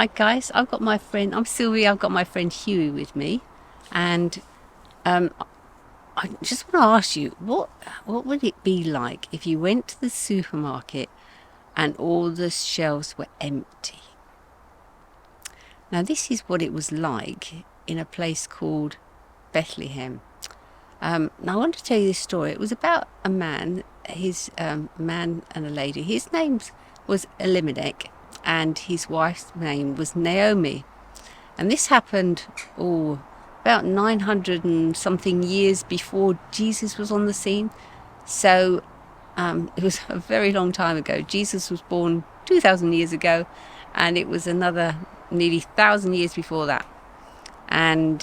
Hi guys, I'm Sylvie, I've got my friend Huey with me, and um, I just want to ask you, what would it be like if you went to the supermarket and all the shelves were empty? Now this is what it was like in a place called Bethlehem. Now I want to tell you this story. It was about a man, his man and a lady. His name was Elimelech, and his wife's name was Naomi. And this happened, about 900 and something years before Jesus was on the scene. So it was a very long time ago. Jesus was born 2,000 years ago, and it was another nearly 1,000 years before that. And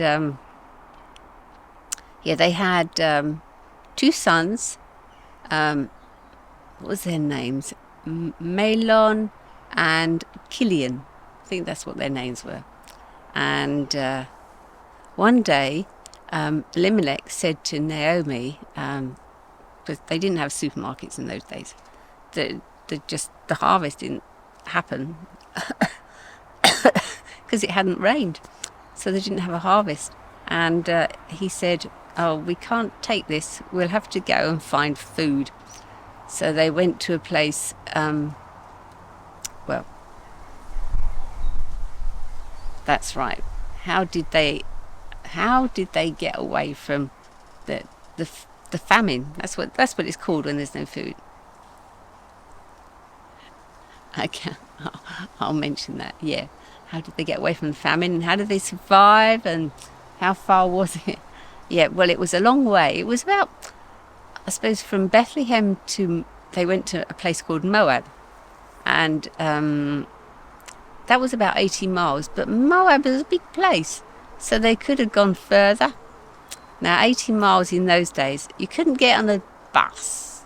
they had two sons. What was their names? Malon and Killian. I think that's what their names were. And one day, Elimelech said to Naomi, because they didn't have supermarkets in those days, the harvest didn't happen because it hadn't rained, so they didn't have a harvest. And he said, "Oh, we can't take this. We'll have to go and find food." So they went to a place. That's right. How did they get away from the famine? That's what it's called when there's no food. I'll mention that. Yeah. How did they get away from the famine, and how did they survive, and how far was it? Yeah. Well, it was a long way. It was about, I suppose, from Bethlehem they went to a place called Moab, and that was about 80 miles, but Moab is a big place, so they could have gone further. Now, 80 miles in those days, you couldn't get on a bus,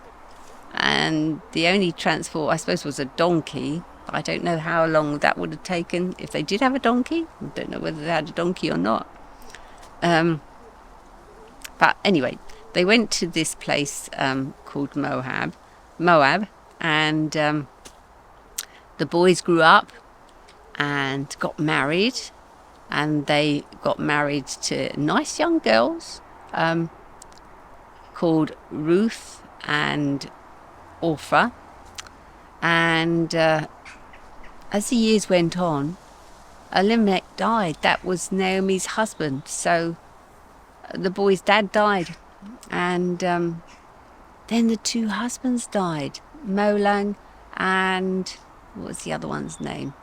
and the only transport, I suppose, was a donkey. I don't know how long that would have taken if they did have a donkey. I don't know whether they had a donkey or not. But anyway, they went to this place called Moab, and the boys grew up and got married, and they got married to nice young girls called Ruth and Orpha. And as the years went on, Elimelech died. That was Naomi's husband. So the boy's dad died, and then the two husbands died, Molang and what was the other one's name?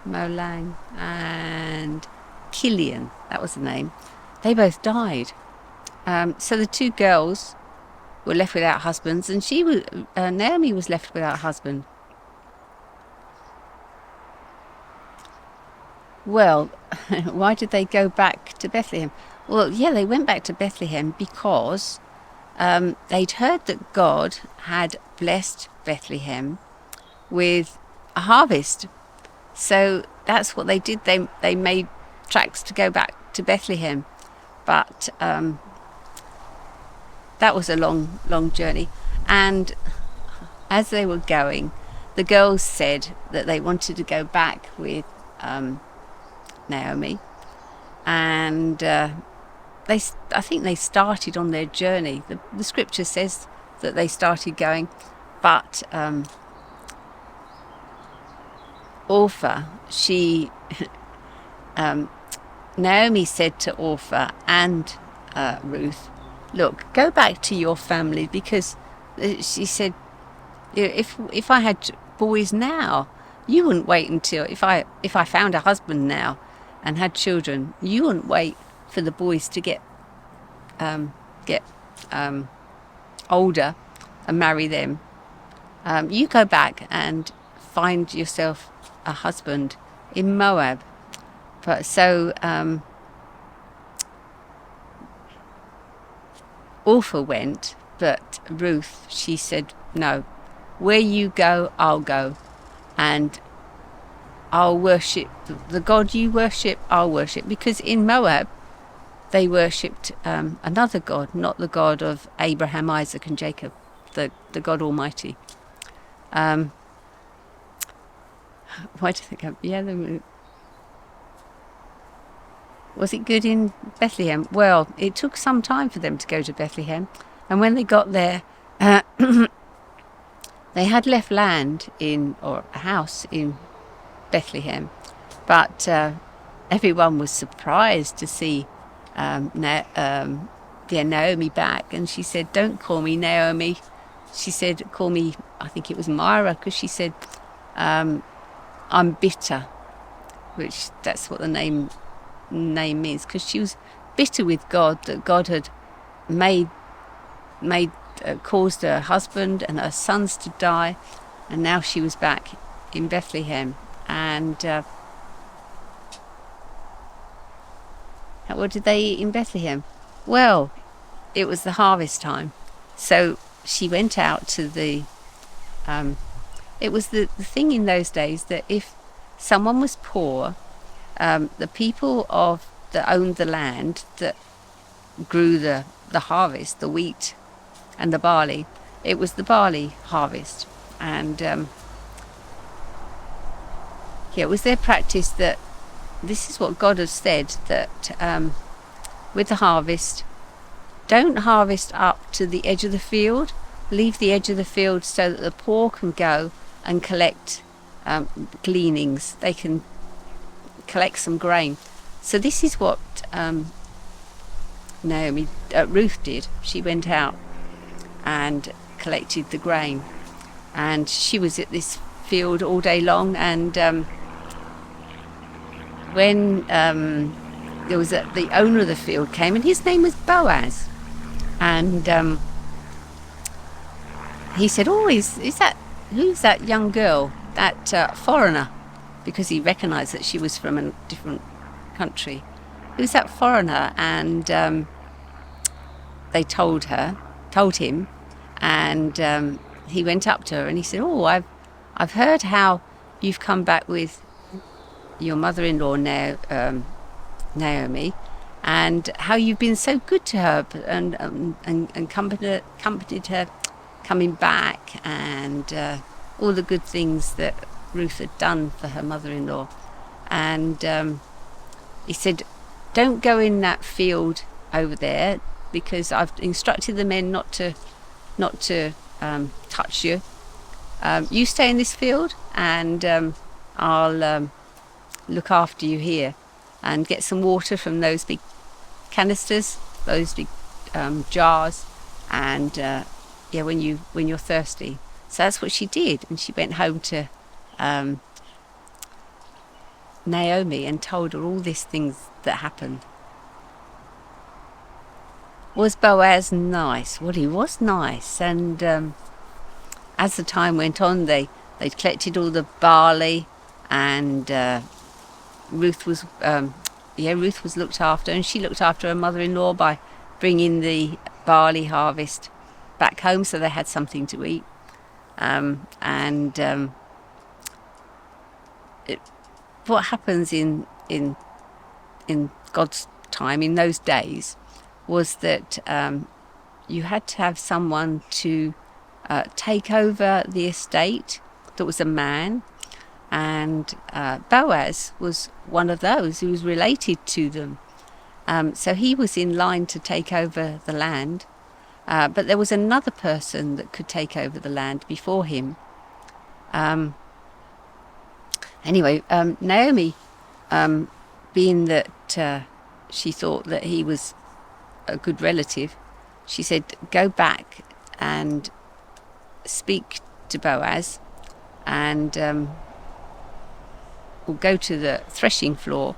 Molang and Killian, that was the name. They both died. So the two girls were left without husbands, and Naomi was left without a husband. Well, why did they go back to Bethlehem? Well, yeah, they went back to Bethlehem because they'd heard that God had blessed Bethlehem with a harvest. So that's what they did. They made tracks to go back to Bethlehem. But that was a long journey. And as they were going, the girls said that they wanted to go back with Naomi. And I think they started on their journey. The scripture says that they started going, but Orpha, Naomi said to Orpha and Ruth, "Look, go back to your family," because she said, if I had boys now, you wouldn't wait until if I found a husband now and had children, you wouldn't wait for the boys to get older and marry them. You go back and find yourself a husband in Moab. But so Orpha went, but Ruth, she said, "No, where you go, I'll go, and I'll worship the God you worship, I'll worship." Because in Moab they worshipped another God, not the God of Abraham, Isaac and Jacob, the God Almighty. Why do they go? Yeah, was it good in Bethlehem? Well, it took some time for them to go to Bethlehem, and when they got there, they had left land or a house in Bethlehem, but everyone was surprised to see Naomi back, and she said, "Don't call me Naomi." She said, "Call me," I think it was Myra, because she said, "I'm bitter," which that's what the name means, because she was bitter with God that God had caused her husband and her sons to die, and now she was back in Bethlehem. And what did they eat in Bethlehem? Well, it was the harvest time, so she went out to the it was the thing in those days that if someone was poor, the people that owned the land, that grew the harvest, the wheat and the barley, it was the barley harvest, and it was their practice that this is what God has said, that with the harvest, don't harvest up to the edge of the field, leave the edge of the field so that the poor can go and collect gleanings, they can collect some grain. So this is what Ruth did. She went out and collected the grain, and she was at this field all day long, and when there was the owner of the field came, and his name was Boaz, and he said, "Oh, who's that young girl, that foreigner?" Because he recognised that she was from a different country. "Who's that foreigner?" And they told him, and he went up to her and he said, "Oh, I've heard how you've come back with your mother-in-law now, Naomi, and how you've been so good to her and accompanied her coming back, and all the good things that Ruth had done for her mother-in-law." And he said, "Don't go in that field over there, because I've instructed the men not to touch you. You stay in this field, and I'll look after you here, and get some water from those big canisters, those big jars, and when you're thirsty." So that's what she did, and she went home to Naomi and told her all these things that happened. Was Boaz nice? Well, he was nice, and as the time went on, they collected all the barley, and Ruth was looked after, and she looked after her mother-in-law by bringing the barley harvest back home, so they had something to eat. What happens in God's time in those days was that you had to have someone to take over the estate that was a man, and Boaz was one of those who was related to them. So he was in line to take over the land, but there was another person that could take over the land before him. Naomi, being that she thought that he was a good relative, she said, "Go back and speak to Boaz, and we'll go to the threshing floor."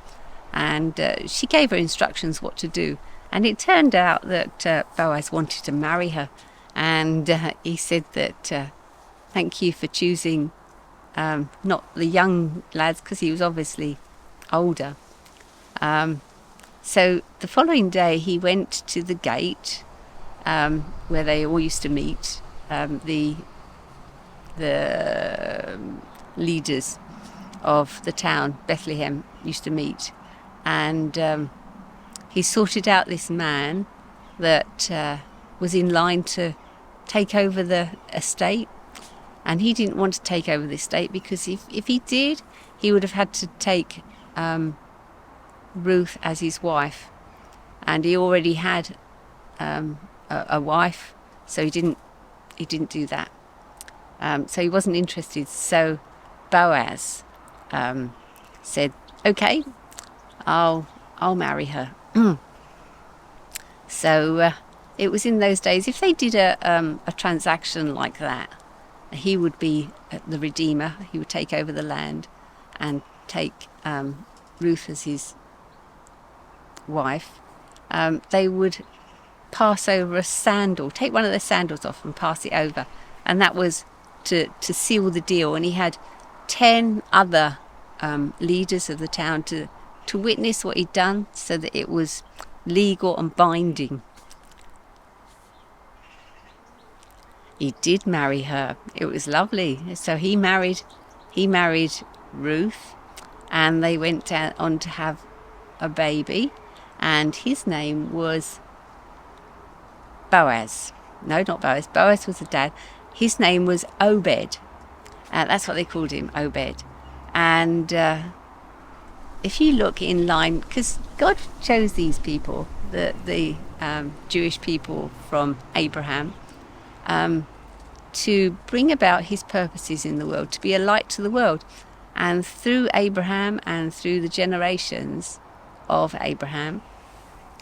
And she gave her instructions what to do, and it turned out that Boaz wanted to marry her, and he said that thank you for choosing not the young lads, because he was obviously older. So the following day he went to the gate where they all used to meet, the leaders of the town, Bethlehem, used to meet, and he sorted out this man that was in line to take over the estate, And he didn't want to take over the estate, because if he did, he would have had to take Ruth as his wife, and he already had a wife, so he didn't do that. So he wasn't interested. So Boaz said, "Okay, I'll marry her." So it was in those days, if they did a transaction like that, he would be the redeemer. He would take over the land and take Ruth as his wife. They would pass over a sandal, take one of the sandals off and pass it over, and that was to seal the deal. And he had 10 other leaders of the town to witness what he'd done, so that it was legal and binding. He did marry her. It was lovely. So he married Ruth, and they went on to have a baby, and his name was Boaz. No, not Boaz. Boaz was the dad. His name was Obed. That's what they called him, Obed. And if you look in line, because God chose these people, the Jewish people from Abraham, to bring about his purposes in the world, to be a light to the world. And through Abraham and through the generations of Abraham,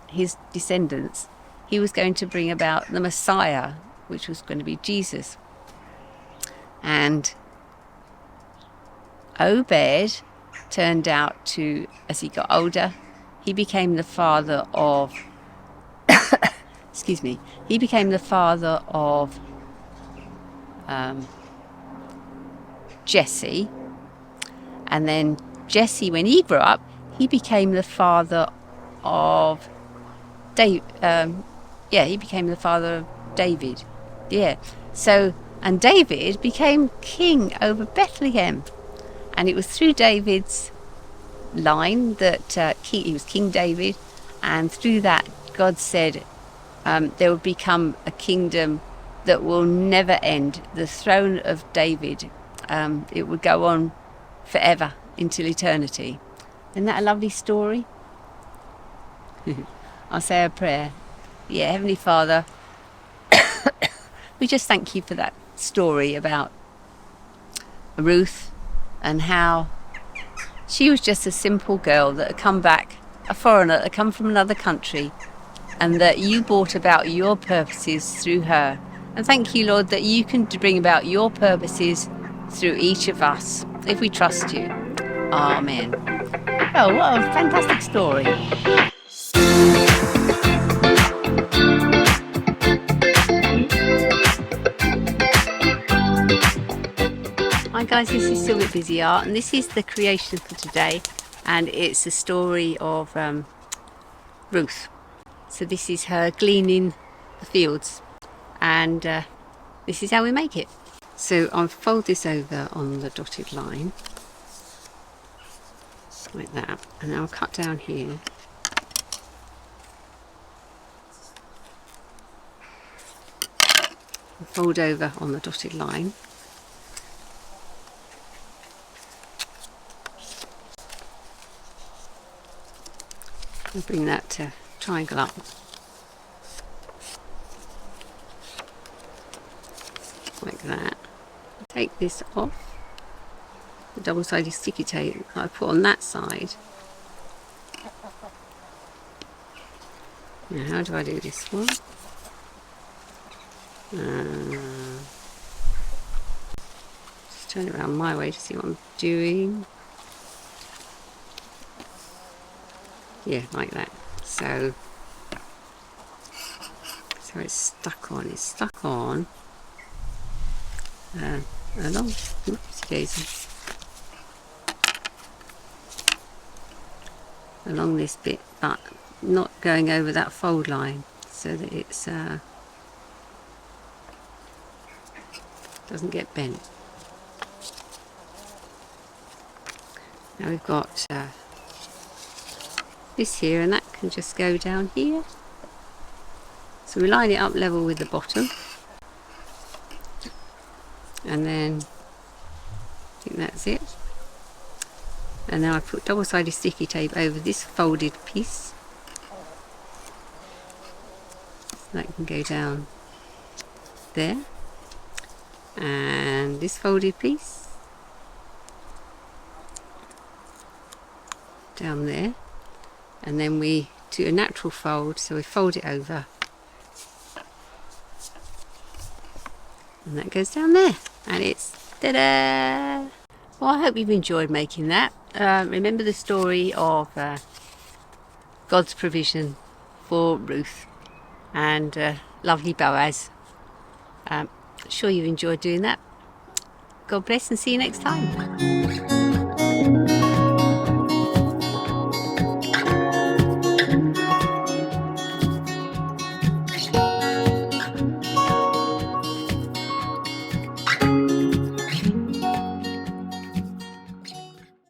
his descendants, he was going to bring about the Messiah, which was going to be Jesus. And Obed turned out to, as he got older, he became the father of he became the father of Jesse. And then Jesse, when he grew up, he became the father of David. He became the father of David. Yeah. So, and David became king over Bethlehem. And it was through David's line that he was King David. And through that, God said there would become a kingdom that will never end. The throne of David, it would go on forever until eternity. Isn't that a lovely story? I'll say a prayer. Yeah, Heavenly Father, we just thank you for that story about Ruth, and how she was just a simple girl that had come back, a foreigner that had come from another country, and that you brought about your purposes through her. And thank you, Lord, that you can bring about your purposes through each of us if we trust you. Amen. Oh, what a fantastic story. Hi guys, this is Sylvia Busy Art, and this is the creation for today, and it's the story of Ruth. So this is her gleaning the fields, and this is how we make it. So I'll fold this over on the dotted line like that, and I'll cut down here. Fold over on the dotted line. And bring that triangle up. Like that. Take this off. The double-sided sticky tape I put on that side. Now how do I do this one? Just turn it around my way to see what I'm doing. Yeah, like that. So it's stuck on. It's stuck on along. Oopsie daisy. Along this bit, but not going over that fold line, so that it's doesn't get bent. Now we've got this here, and that can just go down here. So we line it up level with the bottom, and then I think that's it. And then I put double-sided sticky tape over this folded piece, so that can go down there, and this folded piece down there, and then we do a natural fold, so we fold it over and that goes down there, and it's ta-da! Well, I hope you've enjoyed making that. Remember the story of God's provision for Ruth and lovely Boaz. Sure you've enjoyed doing that. God bless and see you next time.